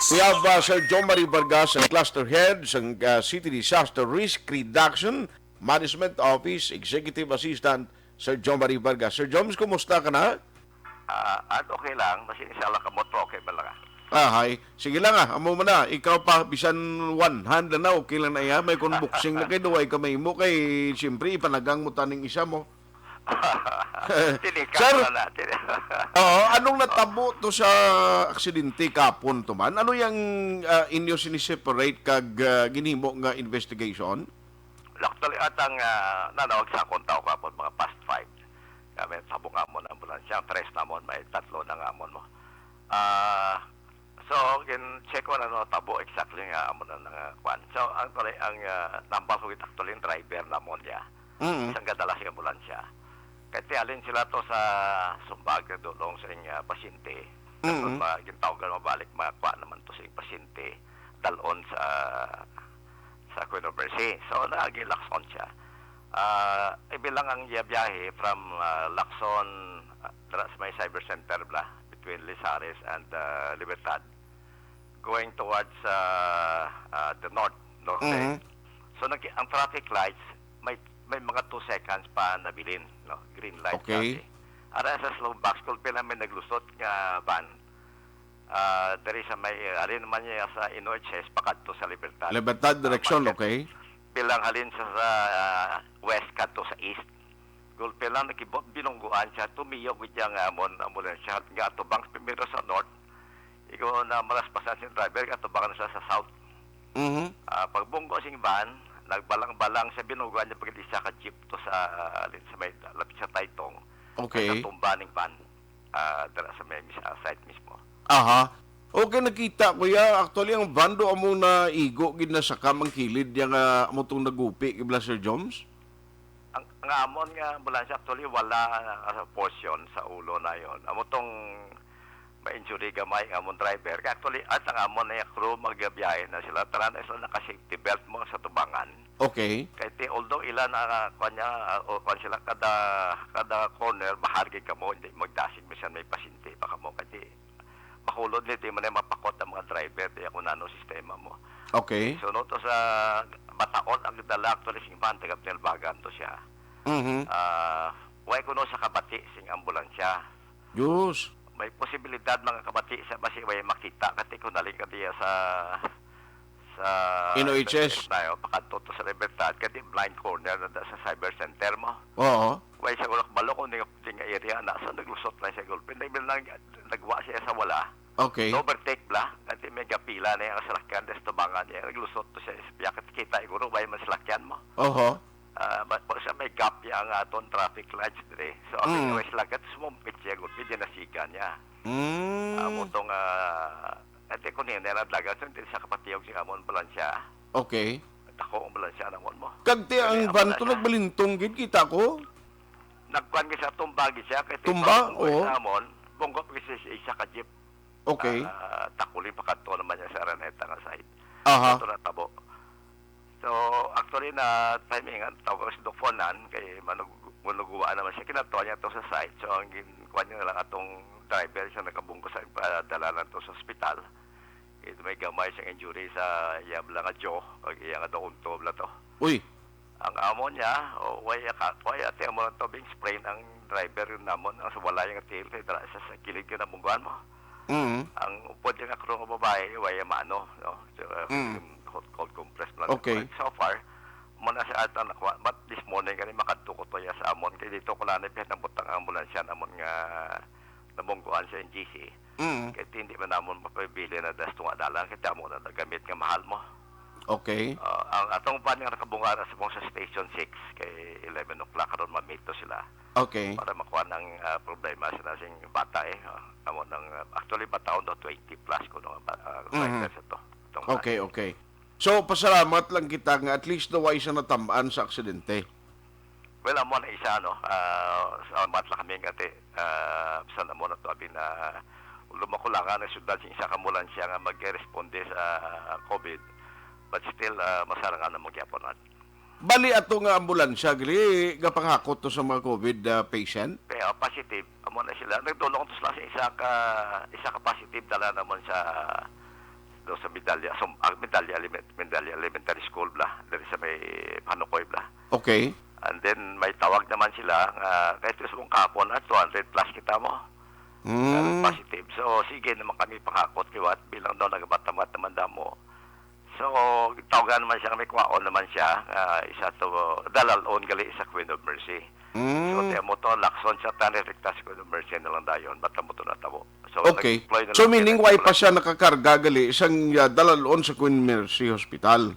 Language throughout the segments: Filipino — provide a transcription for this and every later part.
We have Sir John Marie Vargas, ang Cluster Head sa City Disaster Risk Reduction Management Office, Executive Assistant, Sir John Marie Vargas. Sir Jones, kumusta ka na? At okay lang, masinisala ka mo to, okay ba lang? Hi. Sige lang amo mo na. Ikaw pa, bisan one hand na okay lang na iya. May kunbuksing na kayo, ay kamay mo kay, siyempre, ipanagang mo taning isa mo. Tinika Sir, ko na. Oo, anong natabo to sa aksidente kapon to man? Ano yung inyo siniseparate kag ginhimo nga investigation? Actually, at ang nanawag sa akong tao kapon, mga past 5. Kami, sabong amon ang ambulansya. Ang 3 namon, may 3 na amon mo. So, check ko na no, tabo exactly nga amon na kwan. So, actually, ang number ko actually yung driver namon niya. Isang gadala siya ambulansya. Kaya alin sila to sa sumbag na dulong sa inyong pasyente. Gintawag na mabalik, makakuha naman to sa inyong pasyente dalon sa Quinoverse. So, nag-Lacson siya. Ibilang ang biyahe from Lacson, sa may cyber center between Lizares and Libertad, going towards the north. So, ang traffic lights, may mga 2 seconds pa nabilin, no? Green light. Okay. Ara sa slow box, kung pila may naglusot nga van, dari sa may, alin naman niya sa Inoches, pakadto sa Libertad. Libertad direction, okay? Bilang halin sa west kadto sa east. Gulpe lang nakibot binungguan siya, tumiyog with yung ambulansya, nga atubang primero sa north. Ikaw na malaspasan si driver, atubang na siya sa south. Pagbunggo sing van, nagbalang-balang sa binuguan niya pagkali siya ka-jeep to sa may lapit sa Taytong. Okay. Sa tumbaning van, dala sa may site mismo. Aha. Okay, nakita ko ya. Actually, ang bando amo na igo, gid na sa kamang kilid, yung amo itong nagupi, kibla Sir Jones? Ang amon nga ambulansya, actually, wala portion sa ulo na yon. Amo tong ma-injury gamay amon driver. Kaya actually, at ang amon na yung crew, magbiyahe na sila. Tara na sila naka-safety belt mo sa tubangan. Okay. Kahit although ilan na kanya sila kada corner, bahagi ka mo, hindi magdasig minsan may pasyente pa ka mo. Kasi makulod nito, mo na mapakot ang mga driver, kaya kung ano sistema mo. Okay. So, no, to sa Bataon, ang dala actually, sing van, tagap nilbagan to siya. Way ko no sa kabati, sing ambulansya. Diyos. May posibilidad mga kabati sa basi way makita kasi kung naling ka diya sa Inoches. tayo pakanto to sa Libertad kasi blind corner na sa cyber center mo. Oo. Way sa ulak balo kung ding area nasa naglusot lang siya gulpin na nagwa siya sa wala. Okay. Overtake bla kasi may gapila na yung salakyan des tubangan niya naglusot to siya ya kita iguro way man salakyan mo. Oho. But po siya may gap yang aton traffic lights dire. So ang way salakat sumumpit siya gulpin din nasigan niya. Amo tong ate ko niya naladagan sa kapatiyog si amon ambulansya. Okay. Ako ambulansya namon mo. Kagti ang van to nagbalintong gid kita ko. Nagkuan gi sa tumbagi siya kay Tumba? Oo. Amon, bunggo kasi siya isa ka jeep. Okay. Takuli pa kadto naman niya sa Araneta nga side. Aha. Ito na tabo. So, actually na timing ang tawag si Doc Fonan kay manuguan naman siya kinatuwa niya to sa site. So, ang kuan niya lang atong driver siya nakabungko sa dala na to sa ospital. Ito may gamay siyang injury sa iyabla nga jaw o iya nga doon bla to. Uy. Ang amo niya, way ate mo lang to being sprain ang driver yun namon ang sa wala yung tail kay dala sa kilig yun ang bungguan mo. Ang upod yung akro nga babae, way mano, no? So, cold compress lang. Okay. So far, muna sa ata nakuha. But this morning, kani makadto ko to ya sa amon. Kaya dito ko lang ng butang ambulansya namon nga nabungguan sa NGC. Kaya hindi man namon mapabili na das tunga dalang. Kita mo na nagamit nga mahal mo. Okay. Ang atong pan nga nakabunga na sa Station 6 kay 11 o'clock karon mamito sila. Okay. Para makuha ng problema sa nasing bata amo ng actually bataon do 20 plus kuno sa to. Okay, okay. So, pasalamat lang kita nga at least naway siya natamaan sa aksidente. Well, amo na isa, no? Salamat lang kami kasi sana mo na to abin na lumakulangan na syudad sa isa kamulan siya nga mag-responde sa COVID. But still, masarangan na magyapon natin. Bali ato nga ambulansya, gali, gapanghakot to sa mga COVID patient? Kaya positive, amo na sila. Nagdulong to sila sa isa ka positive dala naman sa do sa Medalya, Medalya Elementary School bla, diri sa may Panukoy bla. Okay. And then may tawag naman sila nga kahit gusto mong kahapon at 200 plus kita mo. Positive. So sige naman kami pakakot kiwat bilang daw nagabat-tamat naman damo. So tawagan naman siya kami kuwaon naman siya isa to dalalon gali sa Queen of Mercy. So tiyan mo to lakson sa taniriktas Queen of Mercy na lang dayon ba't mo to natabo. So Okay. nag-deploy na So lang meaning sila. why pa siya nakakarga gali isang dalalon sa Queen Mercy Hospital.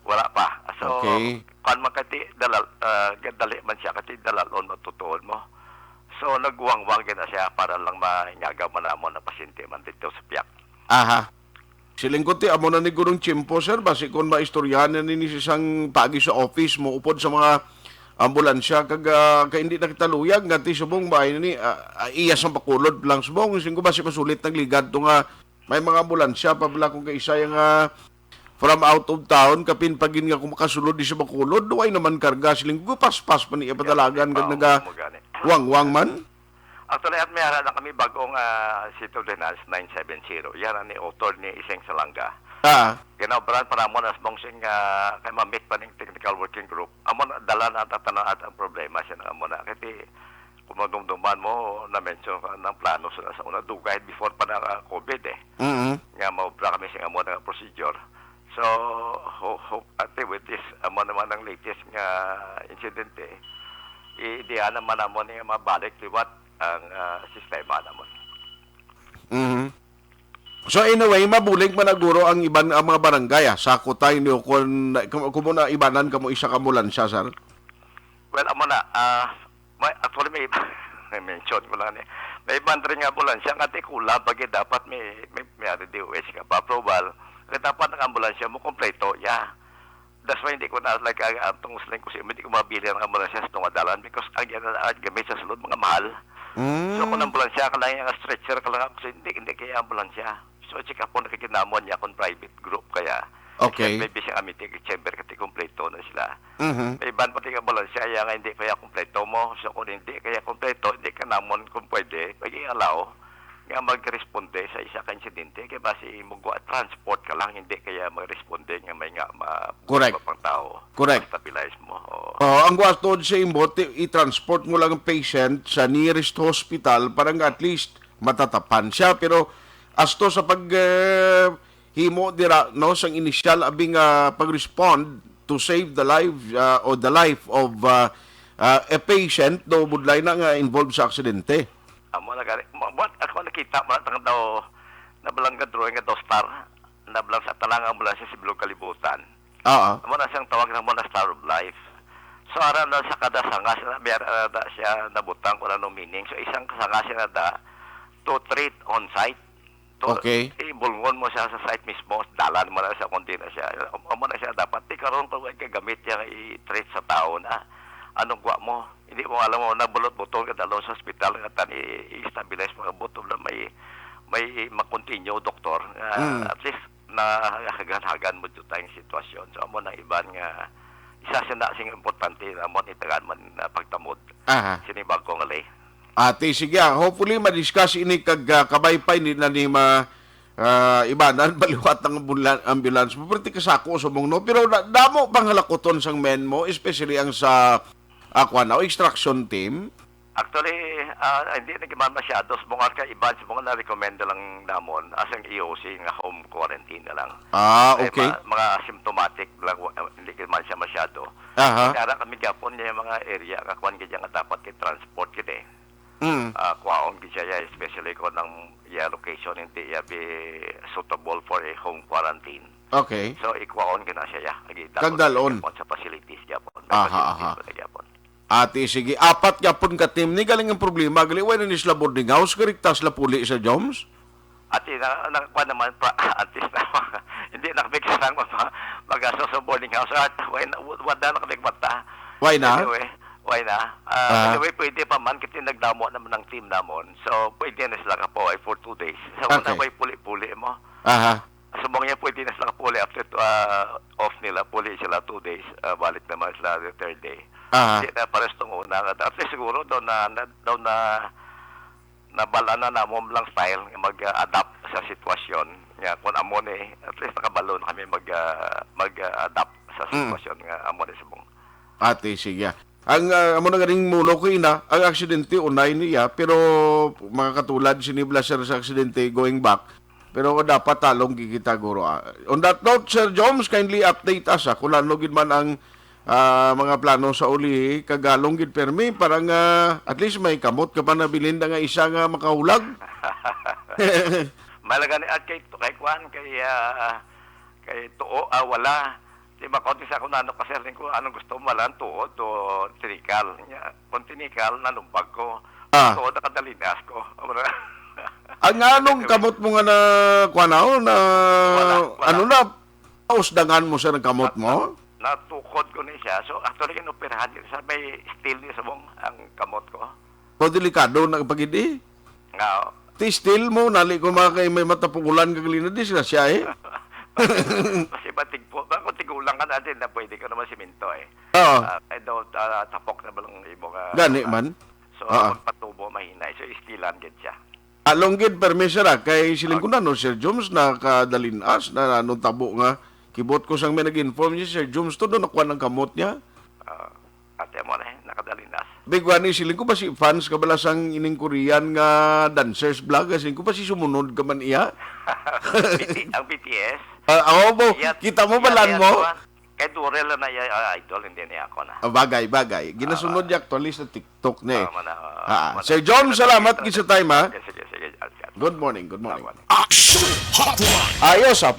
Wala pa. So, Okay. kan makati dali man siya kati dalalon matutuon mo. So, nagwang-wang na siya para lang mainyagaw man namon na pasyente man dito sa piyak. Aha. Silingkot amo na ni Gurong Chimpo, sir. Basi kung maistoryahan ni isang pagi sa office mo upod sa mga ambulansya kag hindi na kita luyag ngati subong bahay ni iyas ang pakulod lang subong singko basi masulit nagligad to nga may mga ambulansya pabla kung kaisa nga from out of town kapin pagin nga kumakasulod di sa bakulod duay naman karga siling paspas pa ni ipadalagan kag naga wang man. Actually, at mayara na kami bagong City Ordinance 970. Yan ni author ni Iseng Salanga. Ginabran para mo na mong sing kay mamit pa ning technical working group. Amo na dala na tatanaw at ang problema siya na amo na kasi kung madumduman mo na mention ka ng plano sa una dugay before pa na COVID Nga maubra kami sa amo na procedure. So hope with this amo naman ang latest nga incident ideya naman amo ni mabalik liwat ang sistema naman. So anyway, mabulig managuro ang iban ang mga barangay sa kutay niyo kung muna ibanan kamo isa ka ambulansya, sir. Well, amo na actually may mention ko lang may bandring ambulansya nga tikula pag dapat may DOH ka pa approval kaya dapat ang ambulansya mo kompleto that's why hindi ko na like ang tungusling ko hindi ko mabili ang ambulansya sa tungadalan because ang gamit sa sulod mga mahal. So kung ambulansya ka lang yung stretcher ka lang ako hindi kaya ambulansya. So check up po nakikinamon niya kung private group kaya okay. Maybe siya kami chamber kati kompleto na sila. May ban pati ka ambulansya nga hindi kaya kompleto mo. So kung hindi kaya kompleto hindi ka namon kung pwede pag-i-allow nga mag-responde sa isa ka insidente kaya basi magwa transport ka lang hindi kaya mag-responde nga may nga correct pang tao. Correct. Stabilize mo. Ang gusto sa imbo i-transport mo lang ang patient sa nearest hospital para nga at least matatapan siya pero asto sa pag himo dira no sang initial abing pag-respond to save the life or the life of a patient do budlay na nga involved sa aksidente. Amo na gari what ako nakita mo tang daw nabalang ka drawing nga star nabalang sa talang ambulansya sa Bilog Kalibutan. Amo na siyang tawag na mo na Star of Life. So aram na sa kada sanga siya nabutang ko na no meaning. So isang sanga siya na to treat on site. Okay. Ibulngon mo siya sa site mismo, dalan mo na siya kundi na siya. Amo na siya dapat karon to kay gamit niya i-treat sa tao na anong gwa mo. Hindi mo alam mo nabulot-butol ka dalo sa ospital nga tan i-stabilize mo butol na may ma-continue doktor. At least na hagan mo dito tayong sitwasyon. So amo na iban nga isa siya na sing importante na mo itagan man na pagtamod. Sinibag ko nga lay. Ate, sige, hopefully ma-discuss ini kag kabaypay ni na ni ibanan baliwat ang ambulance mo perti kasako sa mong no pero damo panghalakoton sang men mo especially ang sa extraction team. Actually, hindi nagiman masyado sa mga kaiban sa mga na-recommend lang namon as ang EOC nga home quarantine na lang. Okay. Mga symptomatic lang, hindi naman siya masyado. Kaya kami gapon niya mga area, kakuan kaya nga dapat kay transport kita kuwaon kaya especially ko ng location hindi be suitable for a home quarantine. Okay. So, ikuwaon ka na siya. Kagdalon. Sa facilities gapon. Ate, sige. Apat yapon ka team ni galing ang problema. Gali, wala ni sila boarding house. Kariktas la puli sa Joms? Ate, nakakuha naman at least hindi nakabig sa mag-aso sa boarding house. Wala nakabigmata. Why na? Anyway, why na? Anyway, pwede pa man kasi nagdamo naman ng team namon. So, pwede na sila kapoy for 2 days. So, okay. Wala puli-puli mo. Sumong niya pwede na sila kapuli after off nila. Puli sila 2 days. Balik naman sila the 3rd day. Hindi na pares itong una. At least siguro daw na bala na mo lang style mag-adapt sa sitwasyon nga kung amo ni at least nakabalo na kami mag-adapt sa sitwasyon nga amo ni subong. Ate, sige. Ang amo na ganing mulo ko ina, ang aksidente unay niya, pero mga katulad sinibla sir sa aksidente going back, pero dapat talong gigita guro. On that note, Sir Joms, kindly update us kung ano gid man ang mga plano sa uli, kagalong gid permi, parang at least may kamot ka pa na bilin nga isa nga makahulag. Malaga ni at kay Kwan kay tuo wala. Di ba konti sa ako nano kasi rin ko anong gusto mo walang tuo do tinikal. Kung tinikal nalumpag ko. Tuo na kadalinas ko. Ang anong kamot mo nga na kwanaw na Wala. ano na pausdangan mo sa kamot mo? Natukod ko ni siya. So actually kinoperahan din sa may steel ni sabong ang kamot ko. So delikado na pagidi. Nga Ti still mo nali ko mga kay may matapugulan kagalina di sila siya eh. kasi batig po. Kung tigulang ka natin na pwede ka naman siminto eh. Oo. I don't tapok na balang ibong Gani man. So Oo. pagpatubo mahina. So stilan gid siya. Along gid permisera kay siling ko na no Sir Joms na kadalinas na anong tabo nga kibot ko sang may nag-inform niya Sir Joms to do nakuha ng kamot niya. Ate mo na nakadalinas. Big one siling ko ba si fans ka bala sang ining Korean nga dancers vlog siling ko ba si sumunod ka man iya? Ang BTS. Ako mo, kita mo balan mo? Kay Durel na idol, hindi niya ako na. Bagay. Ginasunod niya actually sa TikTok na eh. Mana. Sir John, salamat kisa time ha. Sige. Good morning. Salamat. Action Hotline. Ayos ha.